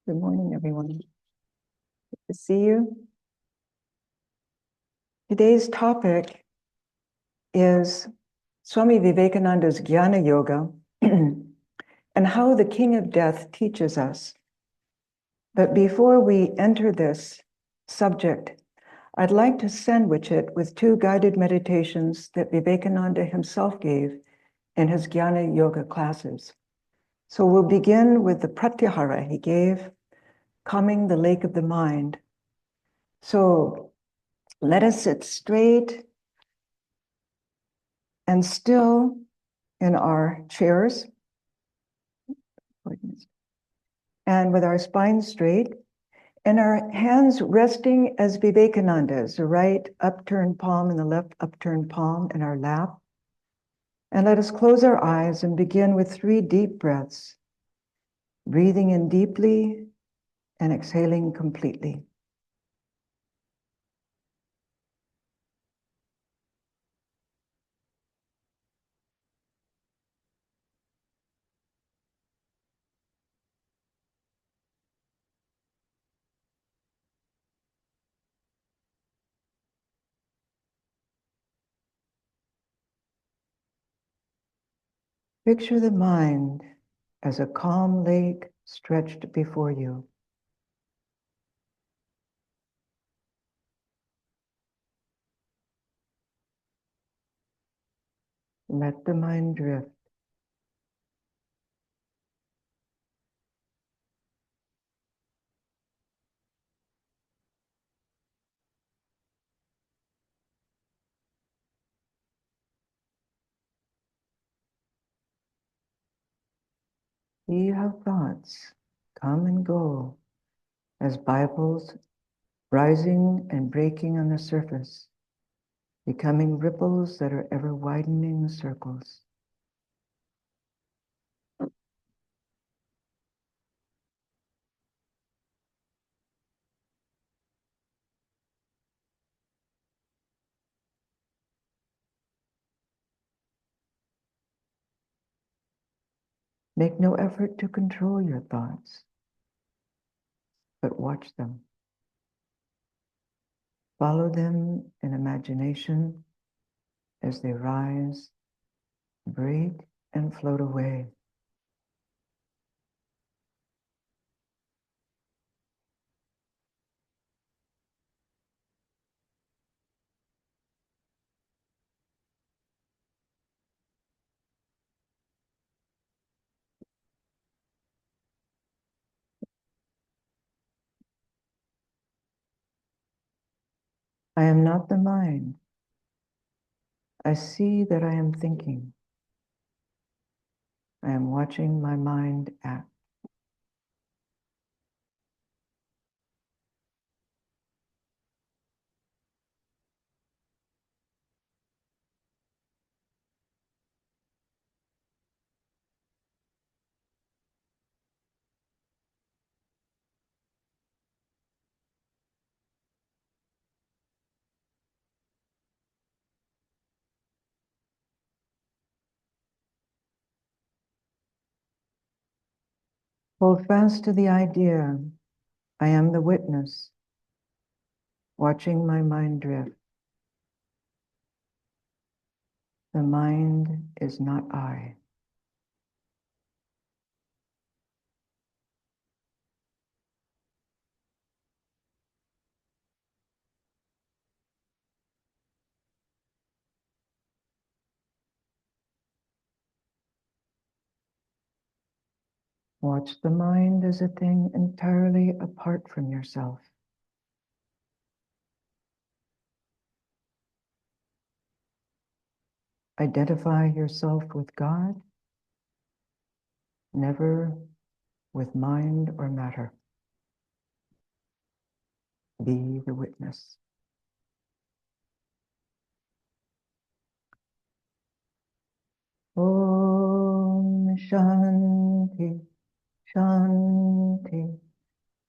Good morning, everyone. Good to see you. Today's topic is Swami Vivekananda's Jnana Yoga and how the King of Death teaches us. But before we enter this subject, I'd like to sandwich it with two guided meditations that Vivekananda himself gave in his Jnana Yoga classes. So we'll begin with the pratyahara he gave, calming the lake of the mind. So let us sit straight and still in our chairs, and with our spine straight, and our hands resting as Vivekananda's, the right upturned palm and the left upturned palm in our lap. And let us close our eyes and begin with 3 deep breaths, breathing in deeply and exhaling completely. Picture the mind as a calm lake stretched before you. Let the mind drift. See how thoughts come and go as bubbles rising and breaking on the surface, becoming ripples that are ever widening circles. Make no effort to control your thoughts, but watch them. Follow them in imagination as they rise, break, and float away. I am not the mind. I see that I am thinking. I am watching my mind act. Hold fast to the idea. I am the witness, watching my mind drift. The mind is not I. Watch the mind as a thing entirely apart from yourself. Identify yourself with God, never with mind or matter. Be the witness. Om Shanti, Shanti,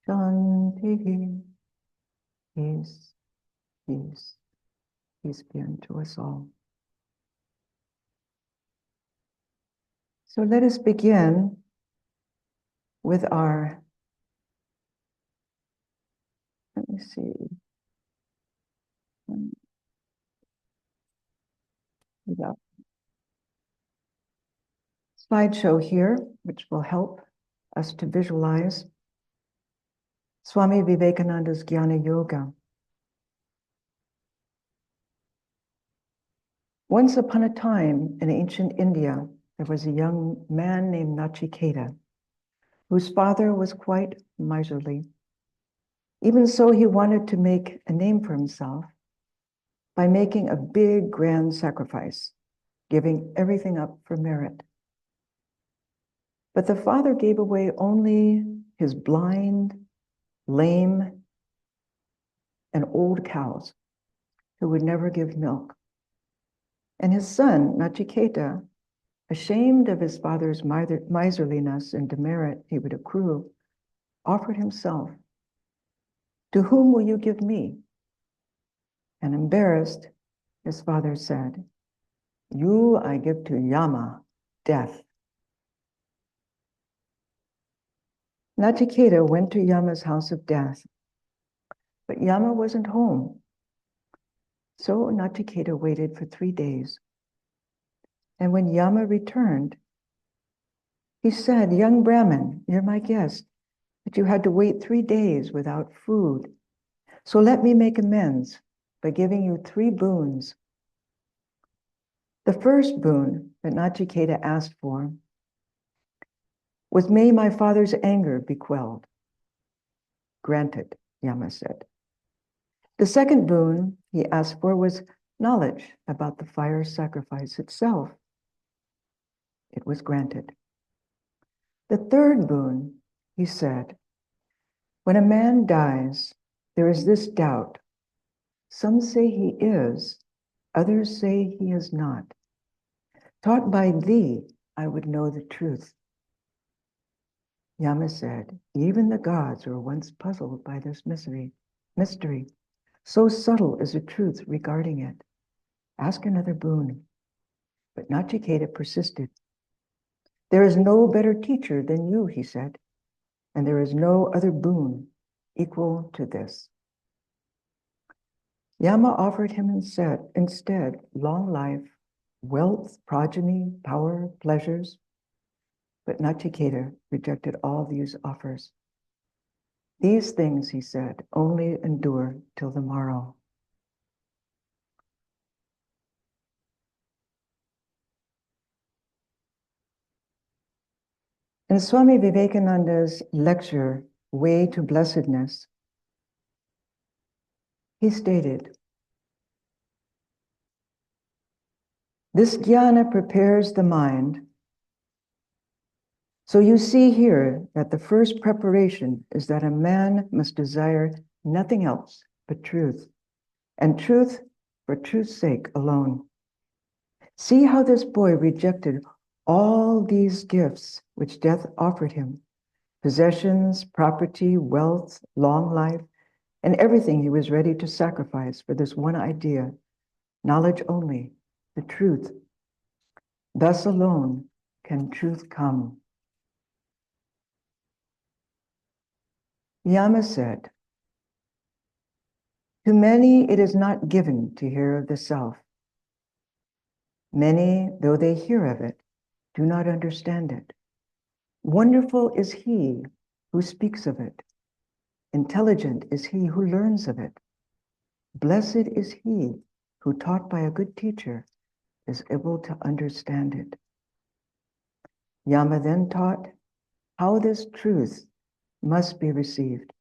Shanti. Peace, peace, peace be unto us all. So let us begin with our me see. We got slideshow here, which will help us to visualize Swami Vivekananda's Jnana Yoga. Once upon a time in ancient India, there was a young man named Nachiketa, whose father was quite miserly. Even so, he wanted to make a name for himself by making a big, grand sacrifice, giving everything up for merit. But the father gave away only his blind, lame, and old cows who would never give milk. And his son, Nachiketa, ashamed of his father's miserliness and demerit he would accrue, offered himself. To whom will you give me? And embarrassed, his father said, you I give to Yama, death. Nachiketa went to Yama's house of death, but Yama wasn't home. So Nachiketa waited for 3 days. And when Yama returned, he said, young Brahmin, you're my guest, but you had to wait 3 days without food. So let me make amends by giving you 3 boons. The first boon that Nachiketa asked for was, may my father's anger be quelled. Granted, Yama said. The second boon he asked for was knowledge about the fire sacrifice itself. It was granted. The third boon, he said, when a man dies, there is this doubt. Some say he is, others say he is not. Taught by thee, I would know the truth. Yama said, even the gods were once puzzled by this mystery. So subtle is the truth regarding it. Ask another boon. But Nachiketa persisted. There is no better teacher than you, he said, and there is no other boon equal to this. Yama offered him instead long life, wealth, progeny, power, pleasures. But Nachiketa rejected all these offers. These things, he said, only endure till the morrow. In Swami Vivekananda's lecture, Way to Blessedness, he stated, this jnana prepares the mind. So you see here that the first preparation is that a man must desire nothing else but truth, and truth for truth's sake alone. See how this boy rejected all these gifts which death offered him, possessions, property, wealth, long life, and everything he was ready to sacrifice for this one idea, knowledge only, the truth. Thus alone can truth come. Yama said, to many it is not given to hear of the self. Many, though they hear of it, do not understand it. Wonderful is he who speaks of it. Intelligent is he who learns of it. Blessed is he who, taught by a good teacher, is able to understand it. Yama then taught how this truth must be received.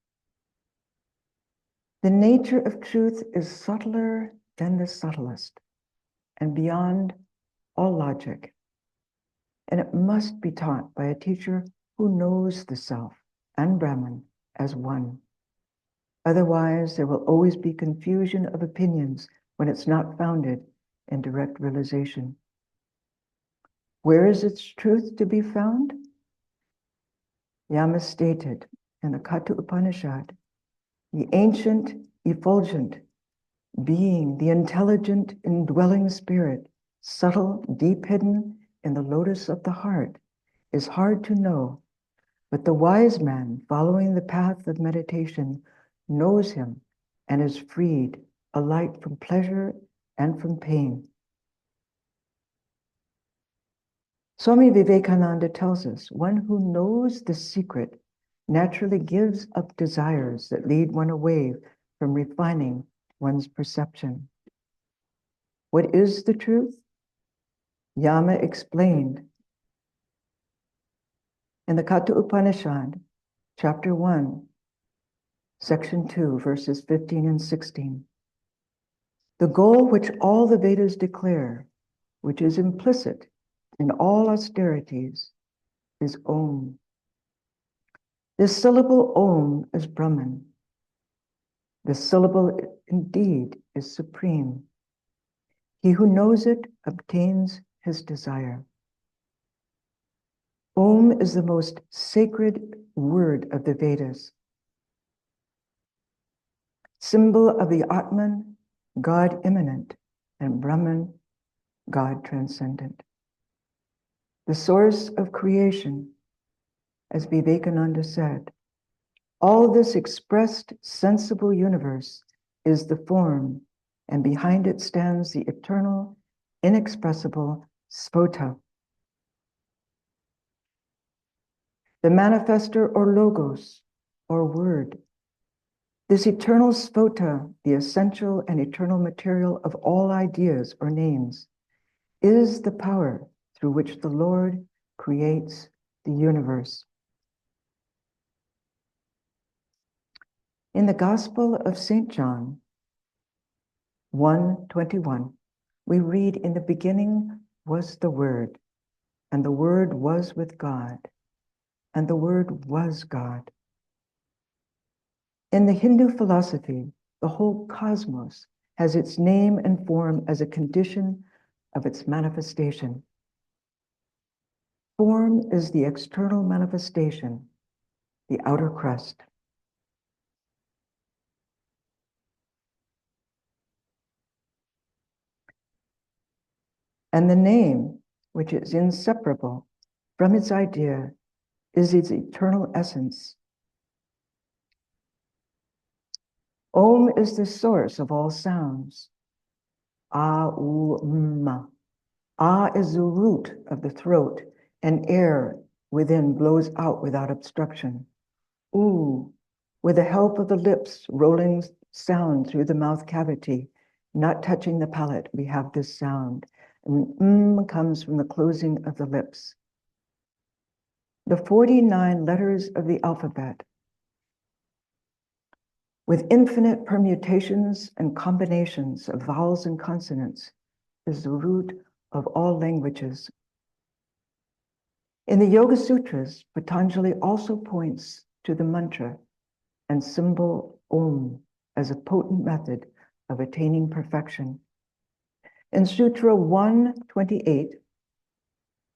The nature of truth is subtler than the subtlest and beyond all logic. And it must be taught by a teacher who knows the self and Brahman as one. Otherwise, there will always be confusion of opinions when it's not founded in direct realization. Where is its truth to be found? Yama stated in the Katha Upanishad, the ancient, effulgent being, the intelligent, indwelling spirit, subtle, deep hidden in the lotus of the heart, is hard to know, but the wise man, following the path of meditation, knows him, and is freed, alike from pleasure and from pain. Swami Vivekananda tells us, one who knows the secret naturally gives up desires that lead one away from refining one's perception. What is the truth? Yama explained in the Katha Upanishad, chapter 1, section 2, verses 15 and 16. The goal which all the Vedas declare, which is implicit in all austerities, is Om. This syllable Om is Brahman. This syllable indeed is supreme. He who knows it obtains his desire. Om is the most sacred word of the Vedas, symbol of the Atman, God immanent, and Brahman, God transcendent. The source of creation, as Vivekananda said, all this expressed sensible universe is the form, and behind it stands the eternal, inexpressible Sphota. The manifester or logos, or word. This eternal Sphota, the essential and eternal material of all ideas or names, is the power through which the Lord creates the universe. In the Gospel of St. John 1:21, we read, in the beginning was the Word, and the Word was with God, and the Word was God. In the Hindu philosophy, the whole cosmos has its name and form as a condition of its manifestation. Form is the external manifestation, the outer crust. And the name, which is inseparable from its idea, is its eternal essence. Om is the source of all sounds. A, U, M. A is the root of the throat, and air within blows out without obstruction. U, with the help of the lips, rolling sound through the mouth cavity, not touching the palate, we have this sound. And comes from the closing of the lips. The 49 letters of the alphabet, with infinite permutations and combinations of vowels and consonants, is the root of all languages. In the Yoga Sutras, Patanjali also points to the mantra and symbol Om as a potent method of attaining perfection. In Sutra 128,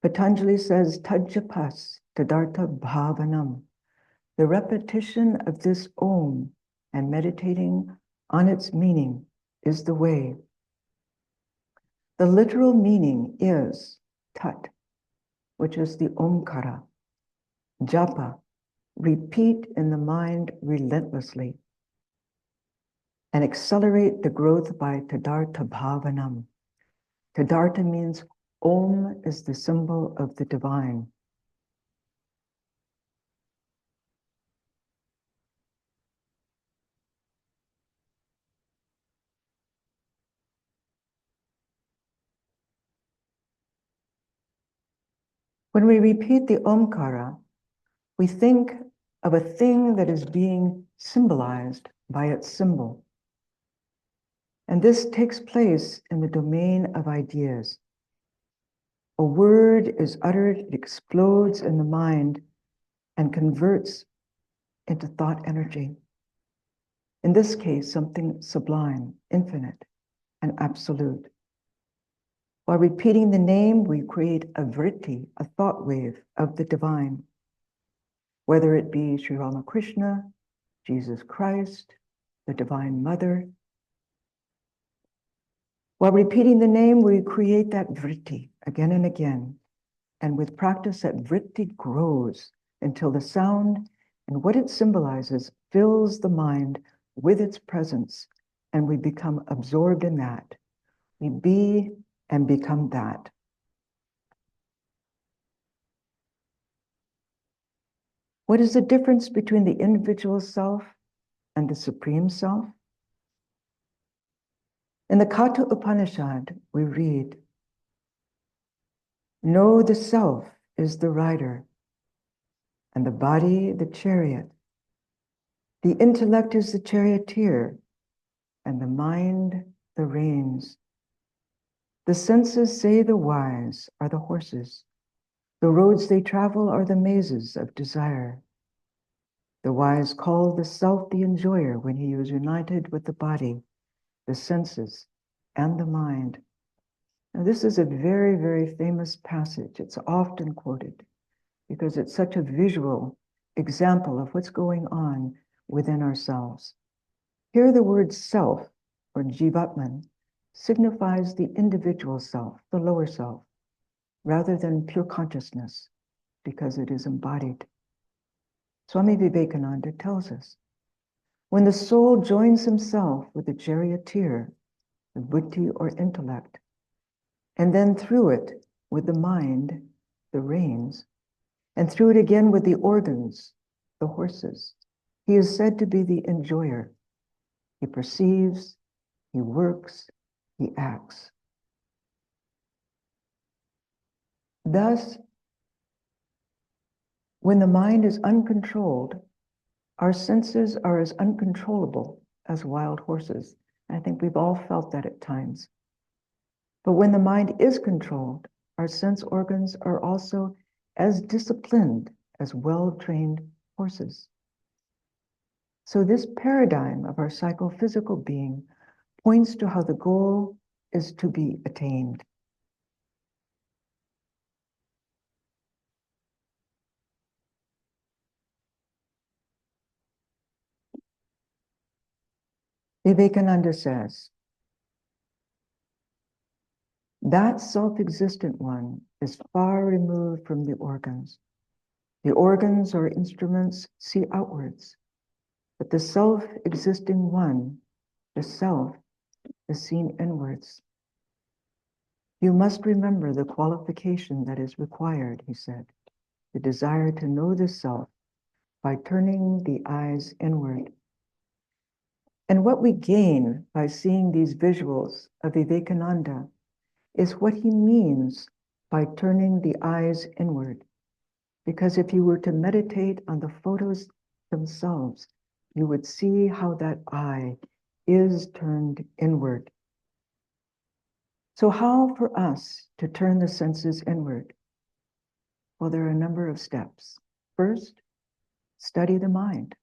Patanjali says, Tajapas tadartha bhavanam. The repetition of this Om and meditating on its meaning is the way. The literal meaning is tat, which is the Omkara. Japa, repeat in the mind relentlessly, and accelerate the growth by tadartha bhavanam. Tadartha means Om is the symbol of the divine. When we repeat the Omkara, we think of a thing that is being symbolized by its symbol. And this takes place in the domain of ideas. A word is uttered, it explodes in the mind and converts into thought energy. In this case, something sublime, infinite, and absolute. While repeating the name, we create a vritti, a thought wave of the divine. Whether it be Sri Ramakrishna, Jesus Christ, the Divine Mother. While repeating the name, we create that vritti again and again. And with practice, that vritti grows until the sound and what it symbolizes fills the mind with its presence, and we become absorbed in that. We be and become that. What is the difference between the individual self and the supreme self? In the Katha Upanishad, we read, "Know the self is the rider, and the body the chariot. The intellect is the charioteer, and the mind the reins. The senses say the wise are the horses. The roads they travel are the mazes of desire. The wise call the self the enjoyer when he is united with the body, the senses, and the mind." Now, this is a very, very famous passage. It's often quoted because it's such a visual example of what's going on within ourselves. Here, the word self, or jivatman, signifies the individual self, the lower self, rather than pure consciousness, because it is embodied. Swami Vivekananda tells us, when the soul joins himself with the charioteer, the buddhi or intellect, and then through it with the mind, the reins, and through it again with the organs, the horses, he is said to be the enjoyer. He perceives, he works, he acts. Thus, when the mind is uncontrolled, our senses are as uncontrollable as wild horses. I think we've all felt that at times. But when the mind is controlled, our sense organs are also as disciplined as well-trained horses. So this paradigm of our psychophysical being points to how the goal is to be attained. Vivekananda says, that self-existent one is far removed from the organs. The organs or instruments see outwards, but the self-existing one, the self, is seen inwards. You must remember the qualification that is required, he said, the desire to know the self by turning the eyes inward. And what we gain by seeing these visuals of Vivekananda is what he means by turning the eyes inward. Because if you were to meditate on the photos themselves, you would see how that eye is turned inward. So how for us to turn the senses inward? Well, there are a number of steps. First, study the mind.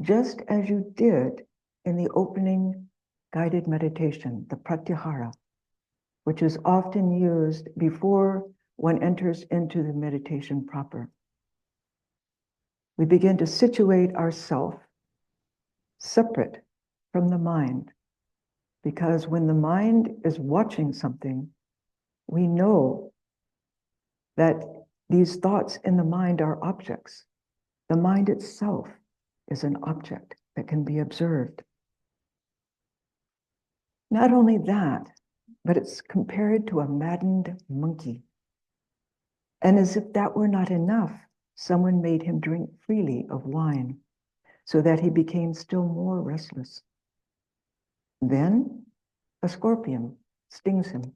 Just as you did in the opening guided meditation, the pratyahara, which is often used before one enters into the meditation proper. We begin to situate ourselves separate from the mind, because when the mind is watching something, we know that these thoughts in the mind are objects. The mind itself is an object that can be observed. Not only that, but it's compared to a maddened monkey. And as if that were not enough, someone made him drink freely of wine, so that he became still more restless. Then a scorpion stings him.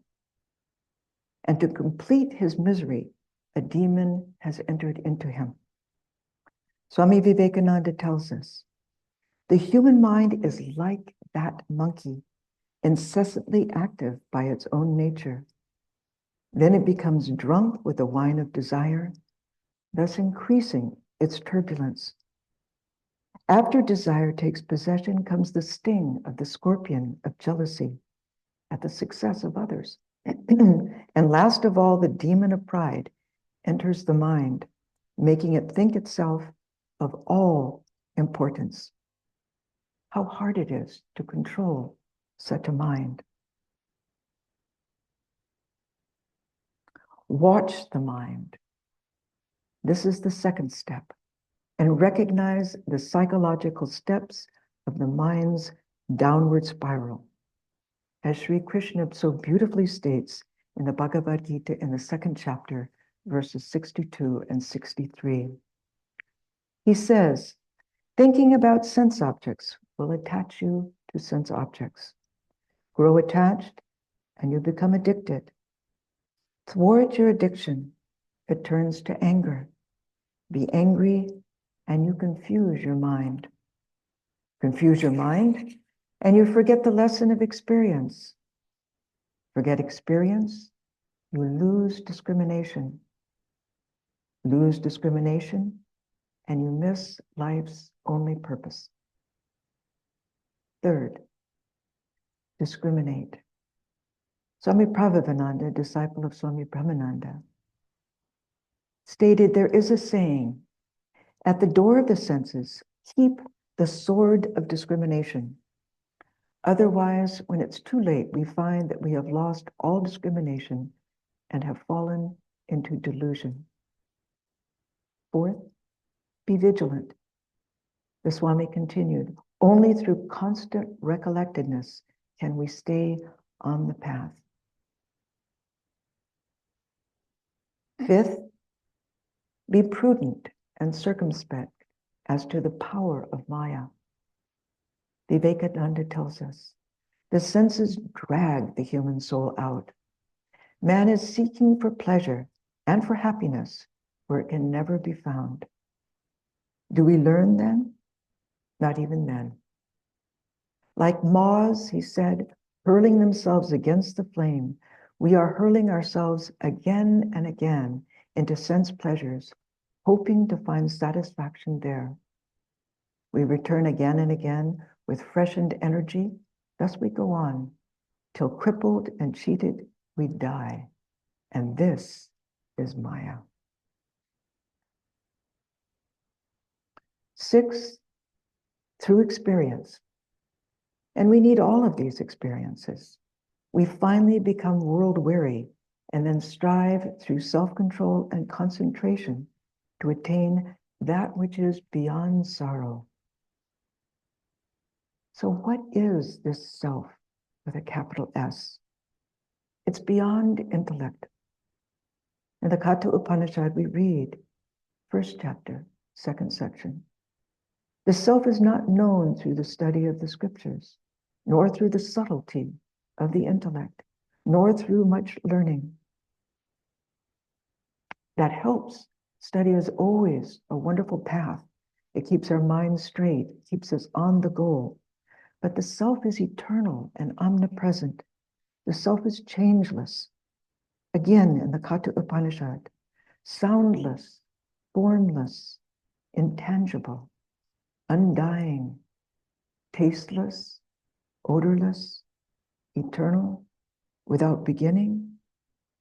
And to complete his misery, a demon has entered into him. Swami Vivekananda tells us, the human mind is like that monkey, incessantly active by its own nature. Then it becomes drunk with the wine of desire, thus increasing its turbulence. After desire takes possession comes the sting of the scorpion of jealousy at the success of others. And last of all, the demon of pride enters the mind, making it think itself of all importance. How hard it is to control such a mind. Watch the mind. This is the second step. And recognize the psychological steps of the mind's downward spiral. As Sri Krishna so beautifully states in the Bhagavad Gita in the 2nd chapter, verses 62 and 63. He says, thinking about sense objects will attach you to sense objects. Grow attached and you become addicted. Thwart your addiction, it turns to anger. Be angry and you confuse your mind. Confuse your mind and you forget the lesson of experience. Forget experience, you lose discrimination. Lose discrimination and you miss life's only purpose. Third, discriminate. Swami Pravrajika, disciple of Swami Brahmananda, stated there is a saying, at the door of the senses, keep the sword of discrimination. Otherwise, when it's too late, we find that we have lost all discrimination and have fallen into delusion. Fourth, be vigilant. The Swami continued, only through constant recollectedness can we stay on the path. Fifth, be prudent and circumspect as to the power of Maya. Vivekananda tells us, the senses drag the human soul out. Man is seeking for pleasure and for happiness where it can never be found. Do we learn then? Not even then. Like moths, he said, hurling themselves against the flame, we are hurling ourselves again and again into sense pleasures, hoping to find satisfaction there. We return again and again with freshened energy, thus we go on, till crippled and cheated, we die. And this is Maya. Sixth, through experience. And we need all of these experiences. We finally become world-weary and then strive through self-control and concentration to attain that which is beyond sorrow. So what is this self with a capital S? It's beyond intellect. In the Katha Upanishad, we read, 1st chapter, 2nd section. The self is not known through the study of the scriptures, nor through the subtlety of the intellect, nor through much learning. That helps. Study is always a wonderful path. It keeps our minds straight, keeps us on the goal. But the self is eternal and omnipresent. The self is changeless. Again, in the Katha Upanishad, soundless, formless, intangible, undying, tasteless, odorless, eternal, without beginning,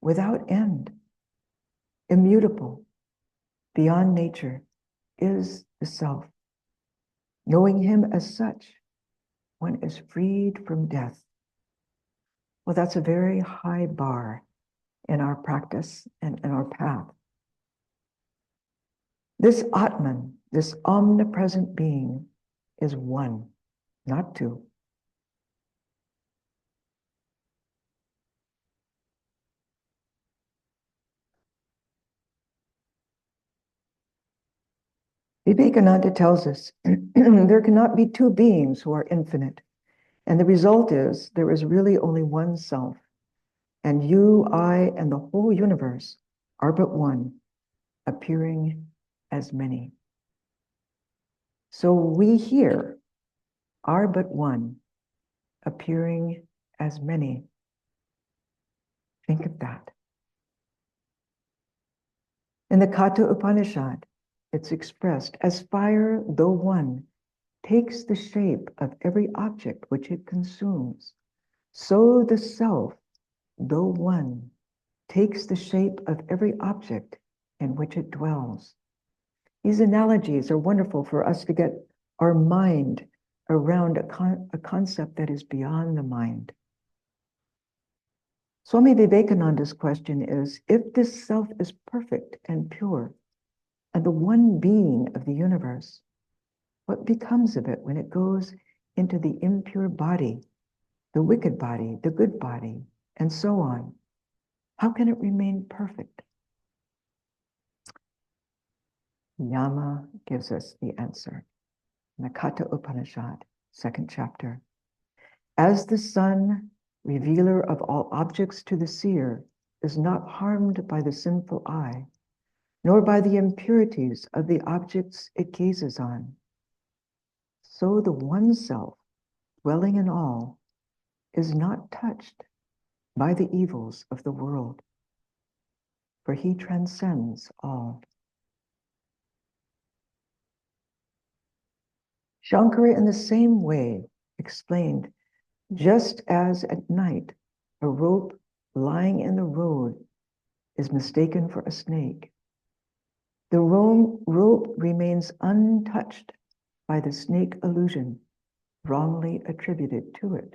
without end, immutable, beyond nature, is the self. Knowing him as such, one is freed from death. Well, that's a very high bar in our practice and in our path. This Atman, this omnipresent being, is one, not two. Vivekananda tells us there cannot be two beings who are infinite. And the result is there is really only one self. And you, I, and the whole universe are but one, appearing as many. So we here are but one, appearing as many. Think of that. In the Katha Upanishad, it's expressed as fire, though one, takes the shape of every object which it consumes. So the self, though one, takes the shape of every object in which it dwells. These analogies are wonderful for us to get our mind around a concept that is beyond the mind. Swami Vivekananda's question is, if this self is perfect and pure, and the one being of the universe, what becomes of it when it goes into the impure body, the wicked body, the good body, and so on, how can it remain perfect? Yama gives us the answer. In the Katha Upanishad, 2nd chapter. As the sun, revealer of all objects to the seer, is not harmed by the sinful eye, nor by the impurities of the objects it gazes on, so the one self, dwelling in all, is not touched by the evils of the world, for he transcends all. Shankara, in the same way, explained, just as at night a rope lying in the road is mistaken for a snake, the rope remains untouched by the snake illusion wrongly attributed to it.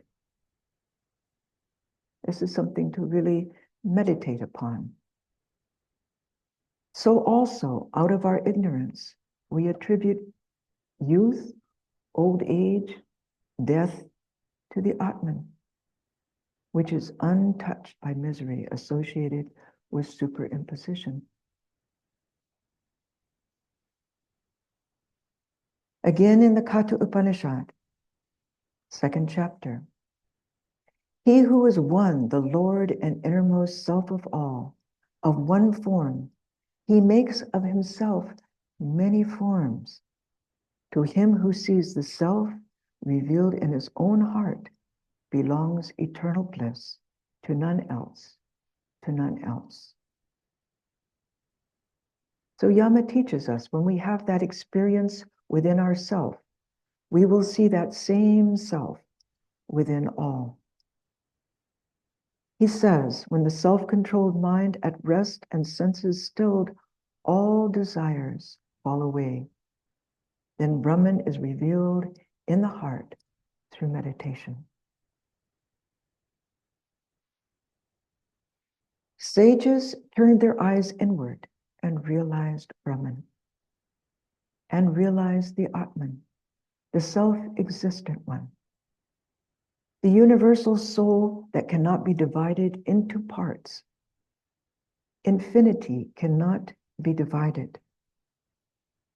This is something to really meditate upon. So also, out of our ignorance, we attribute youth, old age, death to the Atman, which is untouched by misery associated with superimposition. Again in the Katha Upanishad, 2nd chapter, he who is one, the Lord and innermost self of all, of one form, he makes of himself many forms. To him who sees the self revealed in his own heart belongs eternal bliss, to none else, to none else. So Yama teaches us when we have that experience within ourself, we will see that same self within all. He says, when the self-controlled mind at rest and senses stilled, all desires fall away. Then Brahman is revealed in the heart through meditation. Sages turned their eyes inward and realized Brahman, and realized the Atman, the self-existent one, the universal soul that cannot be divided into parts. Infinity cannot be divided.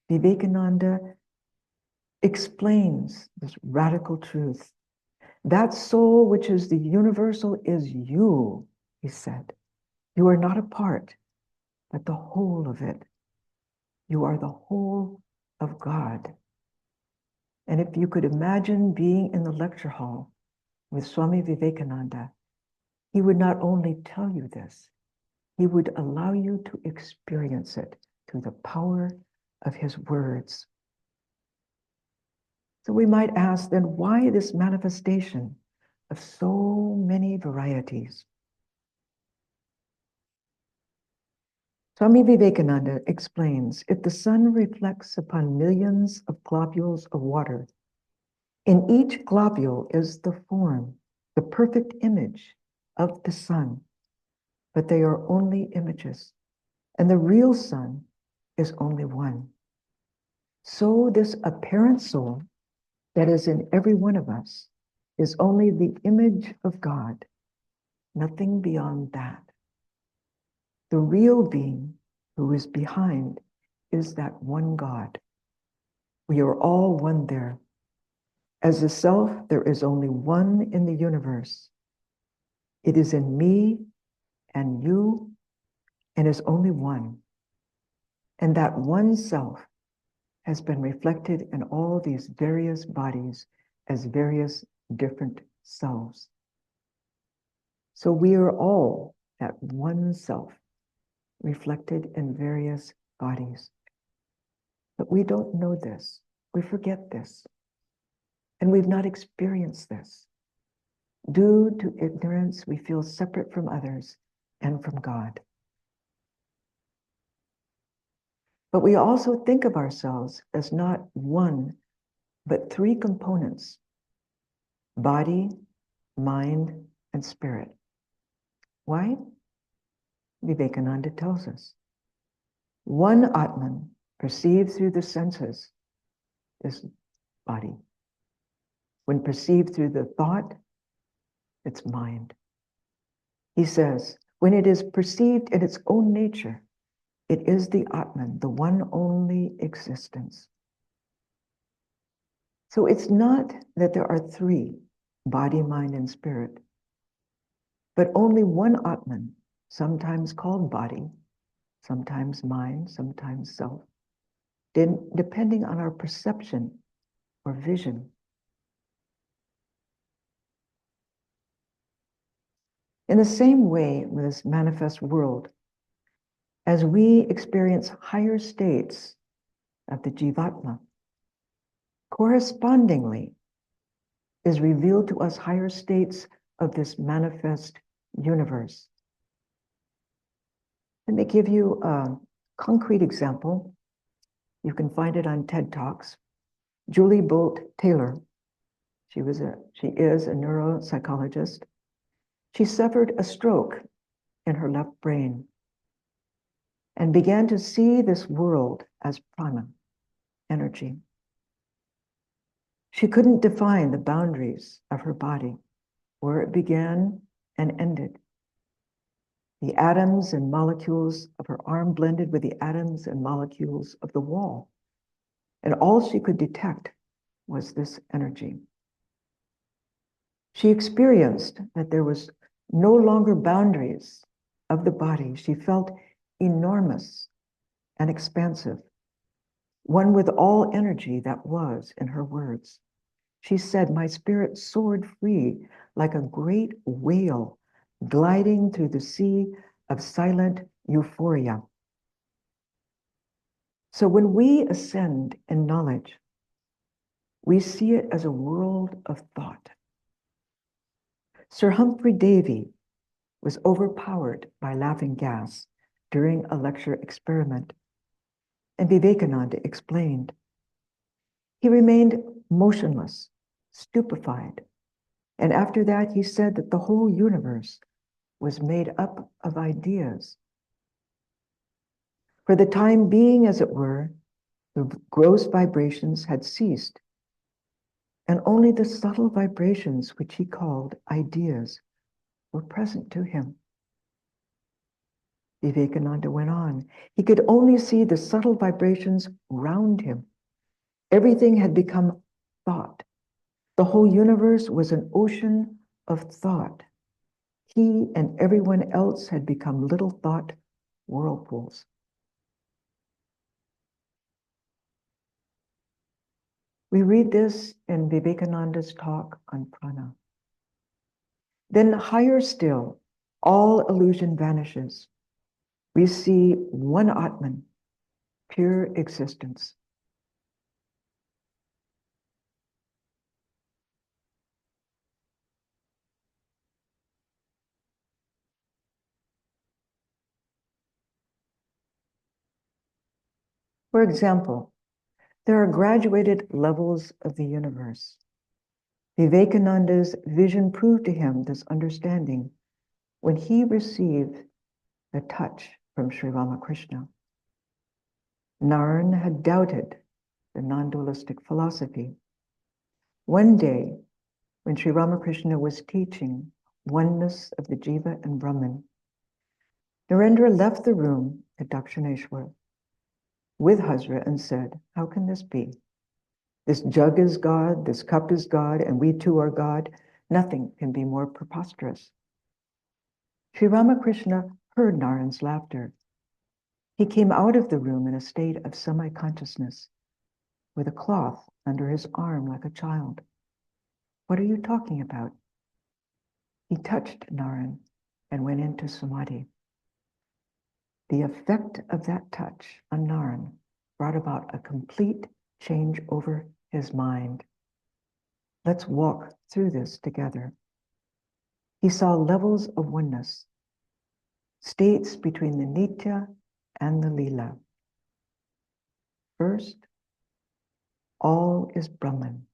Vivekananda explains this radical truth. That soul which is the universal is you, he said. You are not a part, but the whole of it. You are the whole of God. And if you could imagine being in the lecture hall with Swami Vivekananda, he would not only tell you this, he would allow you to experience it through the power of his words. So we might ask then, why this manifestation of so many varieties? Swami Vivekananda explains, if the sun reflects upon millions of globules of water, in each globule is the form, the perfect image of the sun, but they are only images, and the real sun is only one. So this apparent soul that is in every one of us is only the image of God, nothing beyond that. The real being who is behind is that one God. We are all one there. As the self, there is only one in the universe. It is in me and you, and is only one. And that one self has been reflected in all these various bodies as various different selves. So we are all that one self reflected in various bodies. But we don't know this. We forget this. And we've not experienced this. Due to ignorance, we feel separate from others and from God. But we also think of ourselves as not one, but three components: body, mind, and spirit. Why? Vivekananda tells us. One Atman, perceived through the senses, is body. When perceived through the thought, it's mind. He says, when it is perceived in its own nature, it is the Atman, the one only existence. So it's not that there are three, body, mind, and spirit, but only one Atman, sometimes called body, sometimes mind, sometimes self, depending on our perception or vision. In the same way with this manifest world, as we experience higher states of the Jivatma, correspondingly is revealed to us higher states of this manifest universe. Let me give you a concrete example. You can find it on TED Talks. Julie Bolt Taylor, she is a neuropsychologist. She suffered a stroke in her left brain and began to see this world as prana, energy. She couldn't define the boundaries of her body, where it began and ended. The atoms and molecules of her arm blended with the atoms and molecules of the wall. And all she could detect was this energy. She experienced that there was no longer boundaries of the body. She felt enormous and expansive, one with all energy that was in her words. She said, my spirit soared free like a great whale gliding through the sea of silent euphoria. So when we ascend in knowledge, we see it as a world of thought. Sir Humphrey Davy was overpowered by laughing gas during a lecture experiment, and Vivekananda explained. He remained motionless, stupefied, and after that he said that the whole universe was made up of ideas. For the time being, as it were, the gross vibrations had ceased, and only the subtle vibrations, which he called ideas, were present to him. Vivekananda went on. He could only see the subtle vibrations round him. Everything had become thought. The whole universe was an ocean of thought. He and everyone else had become little thought whirlpools. We read this in Vivekananda's talk on prana. Then higher still, all illusion vanishes. We see one Atman, pure existence. For example, there are graduated levels of the universe. Vivekananda's vision proved to him this understanding when he received the touch from Sri Ramakrishna. Naran had doubted the non-dualistic philosophy. One day, when Sri Ramakrishna was teaching oneness of the Jiva and Brahman, Narendra left the room at Dakshineshwar with Hazra and said, how can this be? This jug is God, this cup is God, and we too are God. Nothing can be more preposterous. Sri Ramakrishna heard Naran's laughter. He came out of the room in a state of semi-consciousness, with a cloth under his arm like a child. What are you talking about? He touched Naran and went into samadhi. The effect of that touch on Naran brought about a complete change over his mind. Let's walk through this together. He saw levels of oneness, states between the Nitya and the Lila. First, all is Brahman.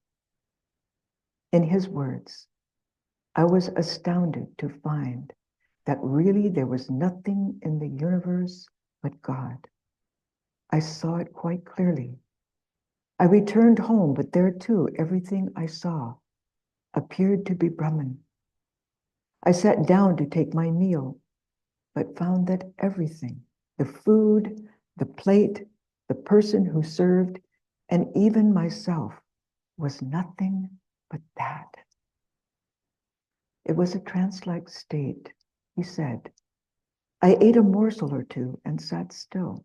In his words, I was astounded to find that really there was nothing in the universe but God. I saw it quite clearly. I returned home, but there too, everything I saw appeared to be Brahman. I sat down to take my meal, but found that everything, the food, the plate, the person who served, and even myself, was nothing but that. It was a trance-like state, he said. I ate a morsel or two and sat still.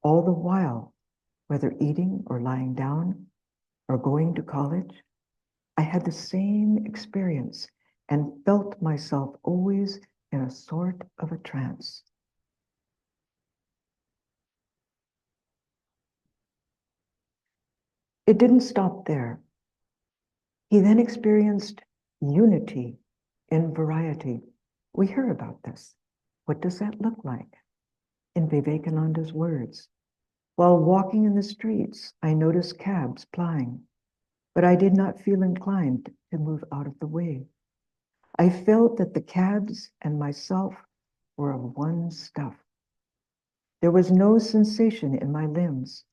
All the while, whether eating or lying down or going to college, I had the same experience and felt myself always in a sort of a trance. It didn't stop there. He then experienced unity in variety. We hear about this. What does that look like? In Vivekananda's words, while walking in the streets, I noticed cabs plying, but I did not feel inclined to move out of the way. I felt that the cabs and myself were of one stuff. There was no sensation in my limbs,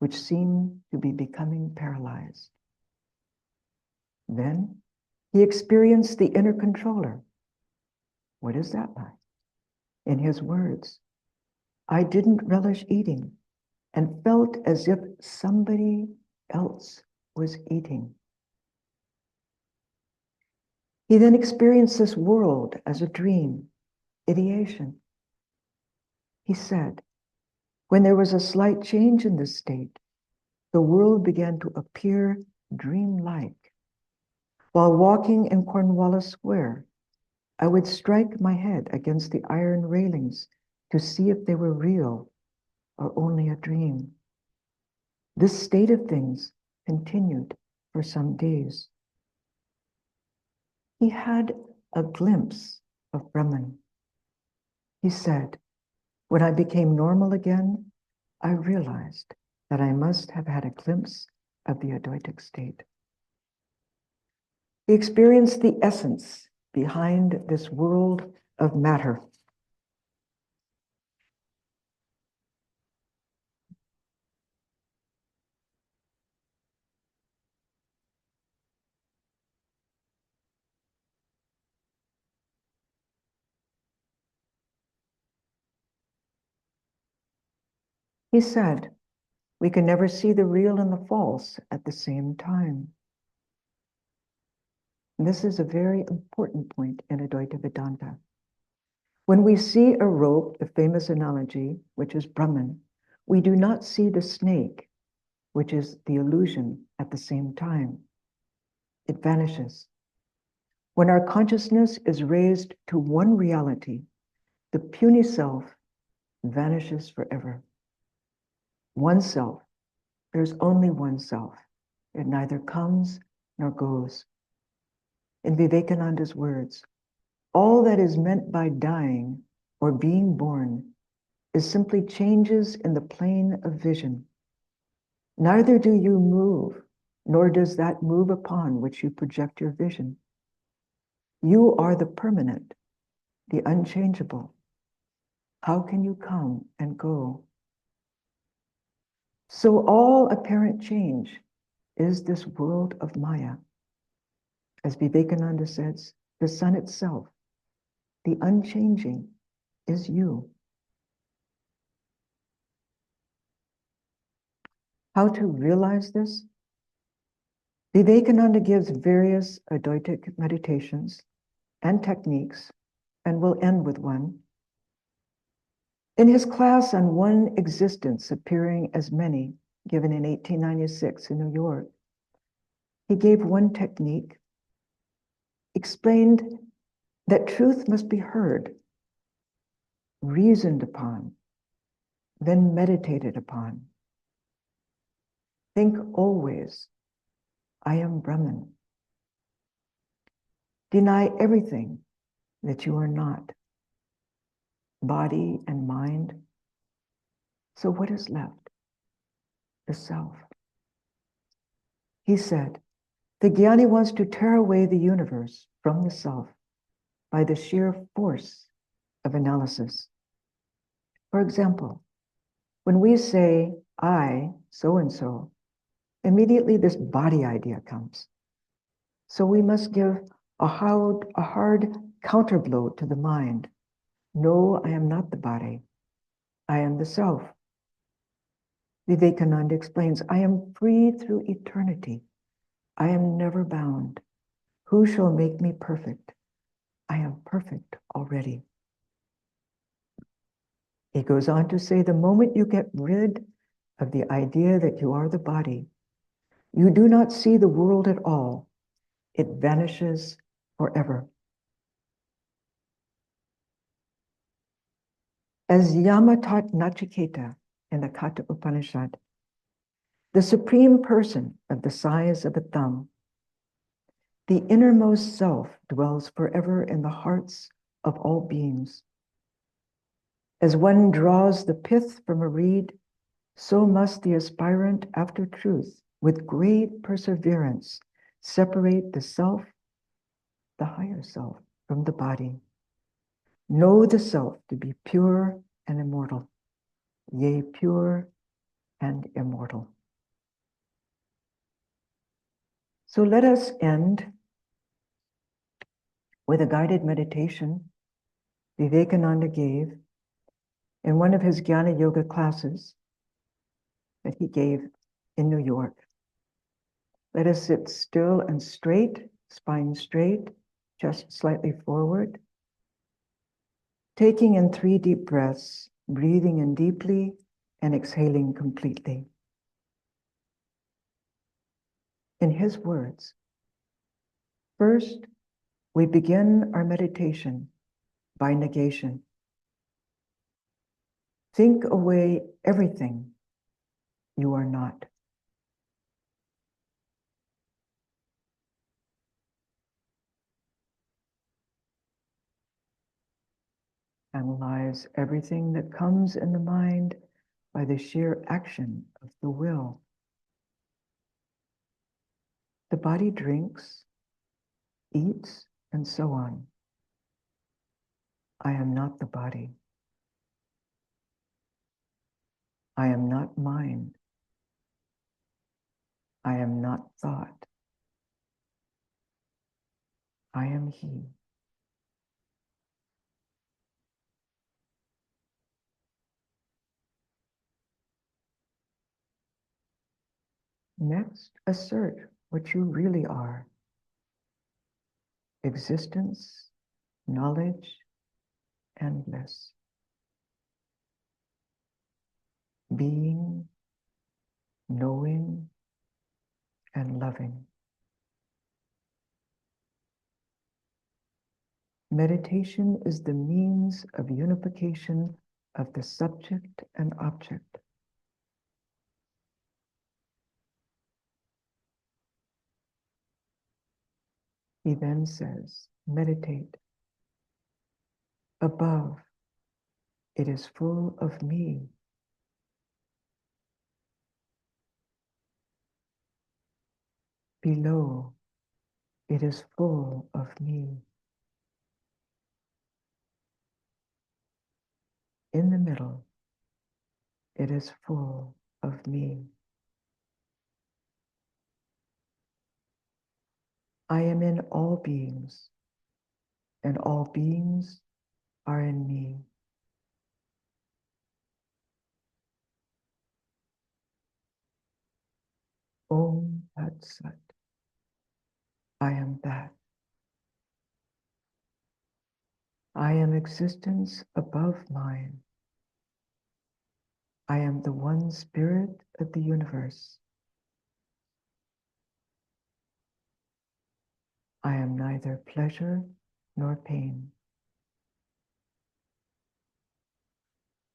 which seemed to be becoming paralyzed. Then he experienced the inner controller. What is that like? In his words, I didn't relish eating and felt as if somebody else was eating. He then experienced this world as a dream, ideation. He said, when there was a slight change in this state, the world began to appear dreamlike. While walking in Cornwallis Square, I would strike my head against the iron railings to see if they were real or only a dream. This state of things continued for some days. He had a glimpse of Brahman. He said, when I became normal again, I realized that I must have had a glimpse of the Advaitic state. He experienced the essence behind this world of matter. He said, we can never see the real and the false at the same time. And this is a very important point in Advaita Vedanta. When we see a rope, the famous analogy, which is Brahman, we do not see the snake, which is the illusion, at the same time. It vanishes. When our consciousness is raised to one reality, the puny self vanishes forever. One self, there's only one self. It neither comes nor goes. In Vivekananda's words, all that is meant by dying or being born is simply changes in the plane of vision. Neither do you move, nor does that move upon which you project your vision. You are the permanent, the unchangeable. How can you come and go? So all apparent change is this world of Maya. As Vivekananda says, the sun itself, the unchanging, is you. How to realize this? Vivekananda gives various Advaitic meditations and techniques, and we'll end with one. In his class on one existence appearing as many, given in 1896 in New York, he gave one technique, explained that truth must be heard, reasoned upon, then meditated upon. Think always, I am Brahman. Deny everything that you are not, body and mind. So what is left? The self. He said, the Jnani wants to tear away the universe from the self by the sheer force of analysis. For example, when we say, I, so-and-so, immediately this body idea comes. So we must give a hard counterblow to the mind. No, I am not the body. I am the self. Vivekananda explains, I am free through eternity. I am never bound. Who shall make me perfect? I am perfect already. He goes on to say, the moment you get rid of the idea that you are the body, you do not see the world at all. It vanishes forever. As Yama taught Nachiketa in the Katha Upanishad, the supreme person of the size of a thumb, the innermost self dwells forever in the hearts of all beings. As one draws the pith from a reed, so must the aspirant after truth, with great perseverance, separate the self, the higher self, from the body. Know the self to be pure and immortal, yea, pure and immortal. So let us end with a guided meditation Vivekananda gave in one of his Jnana Yoga classes that he gave in New York. Let us sit still and straight, spine straight, chest slightly forward, taking in 3 deep breaths, breathing in deeply and exhaling completely. In his words, first, we begin our meditation by negation. Think away everything you are not. Analyze everything that comes in the mind by the sheer action of the will. The body drinks, eats, and so on. I am not the body. I am not mind. I am not thought. I am he. Next, assert what you really are. Existence, knowledge, and bliss. Being, knowing, and loving. Meditation is the means of unification of the subject and object. He then says, meditate. Above, it is full of me. Below, it is full of me. In the middle, it is full of me. I am in all beings, and all beings are in me. Om Tat Sat. I am that. I am existence above mind. I am the one spirit of the universe. I am neither pleasure nor pain.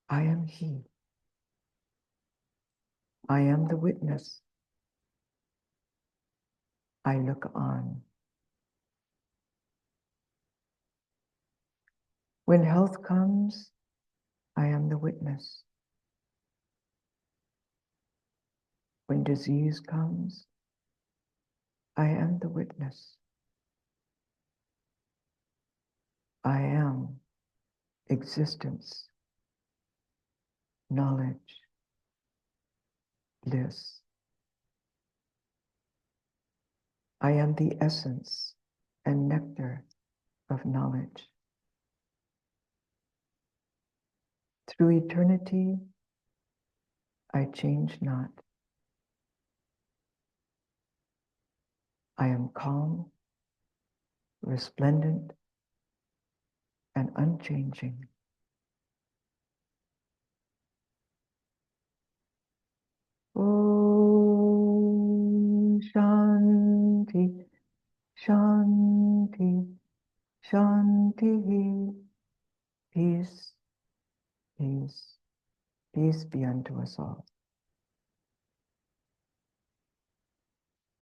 I am he. I am the witness. I look on. When health comes, I am the witness. When disease comes, I am the witness. I am existence, knowledge, bliss. I am the essence and nectar of knowledge. Through eternity, I change not. I am calm, resplendent, and unchanging. Om Shanti, Shanti, Shanti. Peace, peace, peace be unto us all.